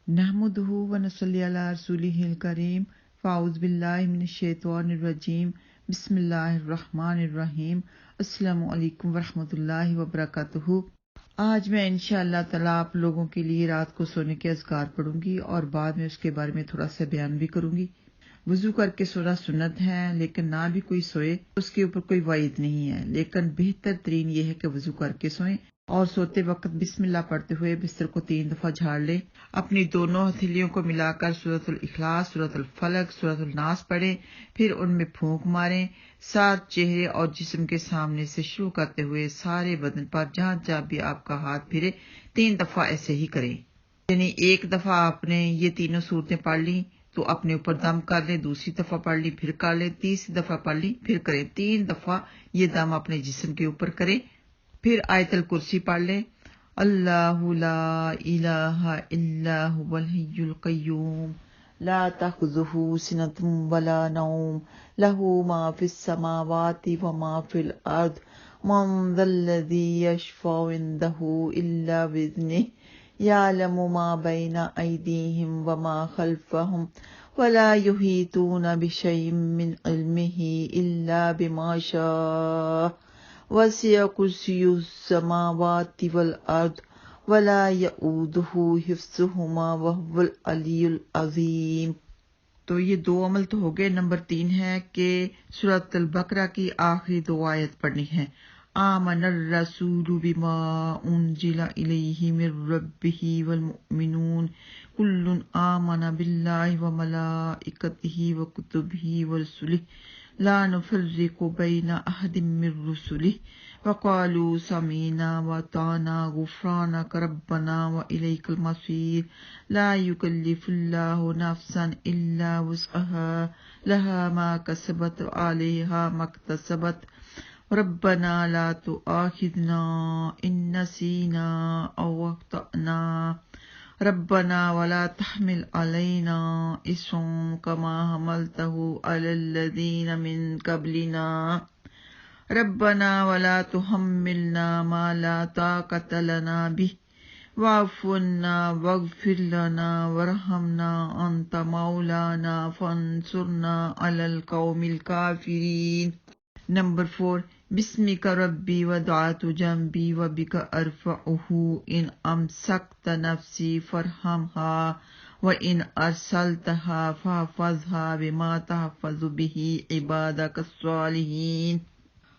نحمدہ ونصلی علی رسولہ الکریم فاعوذ باللہ من الشیطان الرجیم بسم اللہ الرحمن الرحیم السلام علیکم ورحمۃ اللہ وبرکاتہ۔ آج میں انشاءاللہ تعالی آپ لوگوں کے لیے رات کو سونے کے اذکار پڑھوں گی اور بعد میں اس کے بارے میں تھوڑا سا بیان بھی کروں گی۔ وضو کر کے سونا سنت ہے، لیکن نہ بھی کوئی سوئے اس کے اوپر کوئی وعید نہیں ہے، لیکن بہتر ترین یہ ہے کہ وضو کر کے سوئیں اور سوتے وقت بسم اللہ پڑھتے ہوئے بستر کو 3 دفعہ جھاڑ لیں۔ اپنی دونوں ہتھیلیوں کو ملا کر سورۃ الاخلاص، سورۃ الفلق، سورۃ الناس پڑھیں، پھر ان میں پھونک ماریں۔ ساتھ چہرے اور جسم کے سامنے سے شروع کرتے ہوئے سارے بدن پر جہاں جہاں بھی آپ کا ہاتھ پھرے 3 دفعہ ایسے ہی کریں۔ یعنی ایک دفعہ آپ نے یہ تینوں صورتیں پڑھ لی تو اپنے اوپر دم کر لیں، دوسری دفعہ پڑھ لی پھر کر لیں، تیسری دفعہ پڑھ لی پھر کریں، 3 دفعہ یہ دم اپنے جسم کے اوپر کریں۔ پھر آیت الکرسی پڑھ لیں، اللہ لا الہ الا هو الحی القیوم لا تأخذہ سنۃ ولا نوم لہ ما فی السماوات وما فی الارض من ذا الذی یشفع عندہ الا بإذنہ یعلم ما بین ایدیہم وما خلفہم ولا یحیطون بشیء من علمہ الا بما شاء وسع کرسیہ السماوات والارض ولا یؤودہ حفظہما وہو العلی العظیم۔ تو یہ 2 عمل تو ہو گئے۔ نمبر 3 ہے کہ سورۃ البقرہ کی آخری 2 آیت پڑھنی ہے، آمن الرسول بما انزل الیہ من ربہ والمؤمنون کل آمن باللہ وملائکتہ وکتبہ ورسلہ لا نفرق بین احد من رسلہ وقالوا سمعنا واطعنا غفرانک ربنا والیک المصیر لا یکلف اللہ نفسا الا وسعها لها ما کسبت وعلیہا ما اکتسبت ربنا لا تؤاخذنا ان نسینا او اخطأنا ربنا ولا تحمل علينا إصرا كما حملته على الذين من قبلنا ربنا ولا تحملنا ما لا طاقة لنا به واعف عنا واغفر لنا وارحمنا أنت مولانا فانصرنا على القوم الكافرين۔ نمبر 4، بسمک ربی وضعت جنبی وبک ارفعہ ان امسکت نفسی فرحمها وان ارسلتها فاحفظها بما تحفظ به عبادک الصالحین۔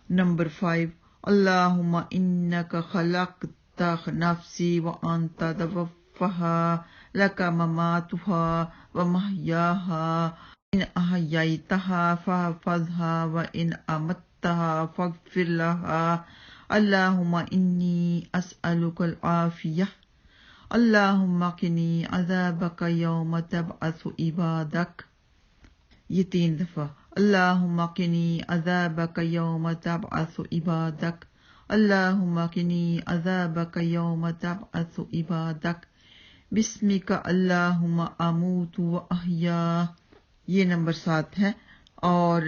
نمبر 5، اللہم انک خلقت نفسی وانت توفاها لک مماتها ومحیاها ان احییتها فاحفظها وان امتها فاغفر لها اللہم انی اسألک العافیہ اللہم قنی عذابک یوم تبعث عبادک۔ یہ 3 دفعہ، اللہم قنی عذابک یوم تبعث عبادک اللہم قنی عذابک یوم تبعث عبادک بسمک اللہم اموت و احیا۔ یہ نمبر 7 ہے، اور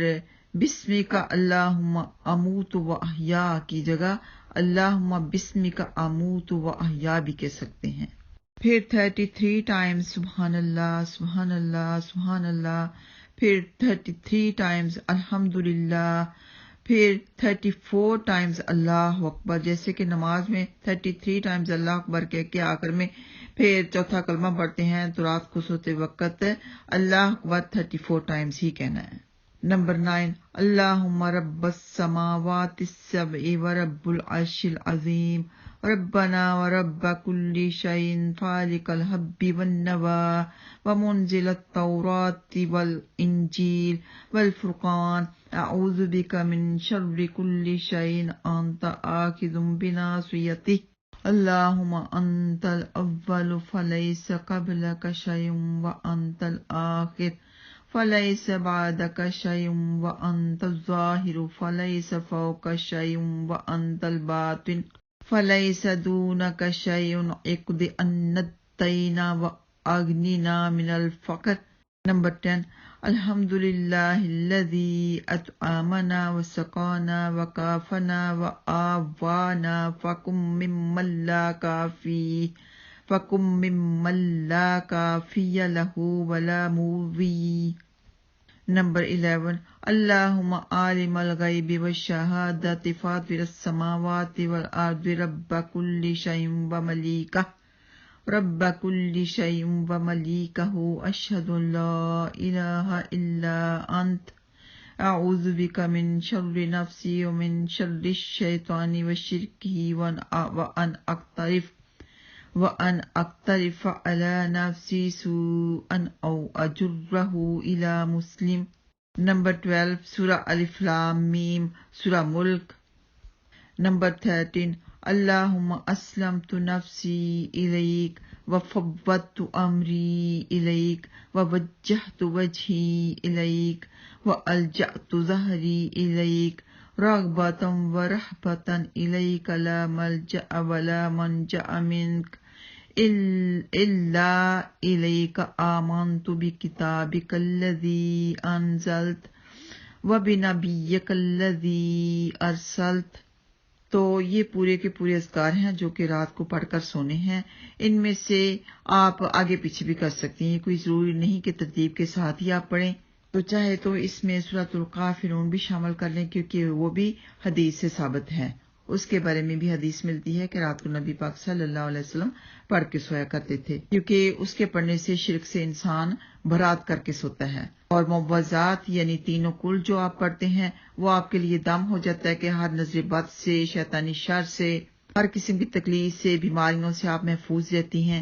بسمک اللہم اموت و احیا کی جگہ اللہم بسمک اموت و احیا بھی کہہ سکتے ہیں۔ پھر 33 ٹائمز سبحان اللہ سبحان اللہ سبحان اللہ، پھر 33 ٹائمز الحمدللہ، پھر 34 ٹائمز اللہ اکبر، جیسے کہ نماز میں 33 ٹائمز اللہ اکبر کہہ کے آخر میں پھر چوتھا کلمہ پڑھتے ہیں، تو رات کو سوتے وقت اللہ اکبر 34 ٹائمز ہی کہنا ہے۔ نمبر 9، اللہم رب السماوات السبع ورب العرش العظیم ربنا ورب كل شيء خالق الحب والنوى ومنزل التوراة والإنجيل والفرقان أعوذ بك من شر كل شيء أنت آخذ بناصيته اللهم أنت الأول فليس قبلك شيء وأنت الآخر فليس بعدك شيء وأنت الظاهر فليس فوق شيء وأنت الباطن فليس دونك شيء اقض عنا الدين وأغننا من الفقر۔ نمبر 10، الحمد للہ الذی اطعمنا وسقانا وکافنا وآوانا فکم ممن لا کافی فکم ممن لا کافی لہ ولا مووی۔ نمبر 11 اللہم عالم الغیب والشہادۃ فاطر السماوات والارض رب کل شیء وملیکہ اشہد ان لا الہ الا انت اعوذ بک من شر نفسی ومن شر الشیطان وشرکہ وان اقترف علی نفسی سوءا او اجرہ الی مسلم۔ نمبر 12 سورہ الف لام میم، سورہ ملک۔ نمبر 13 اللہم اسلمت نفسی الیک وفوضت امری الیک ووجہت وجہی الیک والجأت ظہری الیک رغبۃ ورہبۃ الیک لا ملجأ ولا منجأ منک الا الیک آمنت بکتابک الذی انزلت وبنبیک الذی ارسلت۔ تو یہ پورے کے پورے اذکار ہیں جو کہ رات کو پڑھ کر سونے ہیں۔ ان میں سے آپ آگے پیچھے بھی کر سکتی ہیں، کوئی ضروری نہیں کہ ترتیب کے ساتھ ہی آپ پڑھیں۔ تو چاہے تو اس میں سورۃ الکافرون بھی شامل کر لیں کیونکہ وہ بھی حدیث سے ثابت ہے۔ اس کے بارے میں بھی حدیث ملتی ہے کہ رات کو نبی پاک صلی اللہ علیہ وسلم پڑھ کے سویا کرتے تھے، کیونکہ اس کے پڑھنے سے شرک سے انسان برات کر کے سوتا ہے۔ اور معوذات یعنی تینوں کل جو آپ پڑھتے ہیں وہ آپ کے لیے دم ہو جاتا ہے کہ ہر نظر بد سے، شیطانی شر سے، ہر قسم کی تکلیف سے، بیماریوں سے آپ محفوظ رہتی ہیں۔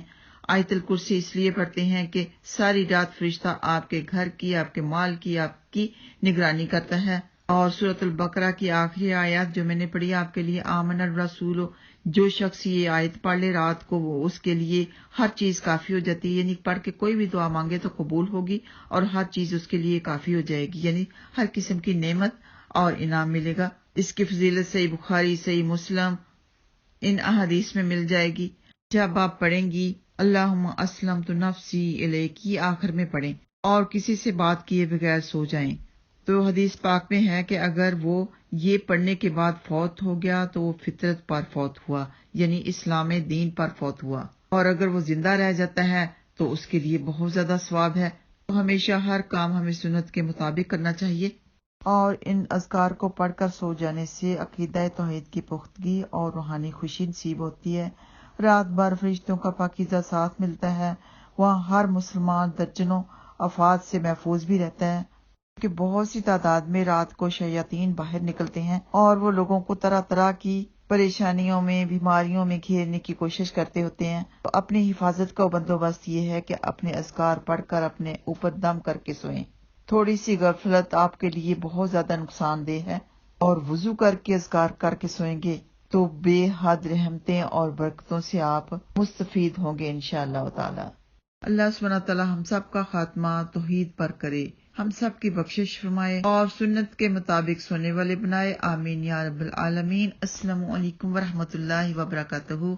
آیت الکرسی اس لیے پڑھتے ہیں کہ ساری رات فرشتہ آپ کے گھر کی، آپ کے مال کی، آپ کی نگرانی کرتا ہے۔ اور سورۃ البقرہ کی آخری آیات جو میں نے پڑھی آپ کے لیے، آمن الرسول، جو شخص یہ آیت پڑھ لے رات کو وہ اس کے لیے ہر چیز کافی ہو جاتی ہے، یعنی پڑھ کے کوئی بھی دعا مانگے تو قبول ہوگی اور ہر چیز اس کے لیے کافی ہو جائے گی، یعنی ہر قسم کی نعمت اور انعام ملے گا۔ اس کی فضیلت صحیح بخاری، صحیح مسلم ان احادیث میں مل جائے گی۔ جب آپ پڑھیں گی اللہم اسلمت نفسی الیک یہ آخر میں پڑھیں اور کسی سے بات کیے بغیر سو جائیں، تو حدیث پاک میں ہے کہ اگر وہ یہ پڑھنے کے بعد فوت ہو گیا تو وہ فطرت پر فوت ہوا، یعنی اسلام دین پر فوت ہوا، اور اگر وہ زندہ رہ جاتا ہے تو اس کے لیے بہت زیادہ ثواب ہے۔ تو ہمیشہ ہر کام ہمیں سنت کے مطابق کرنا چاہیے، اور ان اذکار کو پڑھ کر سو جانے سے عقیدہ توحید کی پختگی اور روحانی خوشی نصیب ہوتی ہے۔ رات بھر فرشتوں کا پاکیزہ ساتھ ملتا ہے، وہاں ہر مسلمان درجنوں آفات سے محفوظ بھی رہتا ہے، کہ بہت سی تعداد میں رات کو شیاطین باہر نکلتے ہیں اور وہ لوگوں کو طرح طرح کی پریشانیوں میں، بیماریوں میں گھیرنے کی کوشش کرتے ہوتے ہیں۔ تو اپنی حفاظت کا بندوبست یہ ہے کہ اپنے اذکار پڑھ کر اپنے اوپر دم کر کے سوئیں۔ تھوڑی سی غفلت آپ کے لیے بہت زیادہ نقصان دہ ہے، اور وضو کر کے اذکار کر کے سوئیں گے تو بے حد رحمتیں اور برکتوں سے آپ مستفید ہوں گے انشاءاللہ تعالی۔ اللہ سبحانہ تعالی ہم سب کا خاتمہ توحید پر کرے، ہم سب کی بخشش فرمائے اور سنت کے مطابق سونے والے بنائے، آمین یا رب العالمین۔ السلام علیکم ورحمۃ اللہ وبرکاتہ۔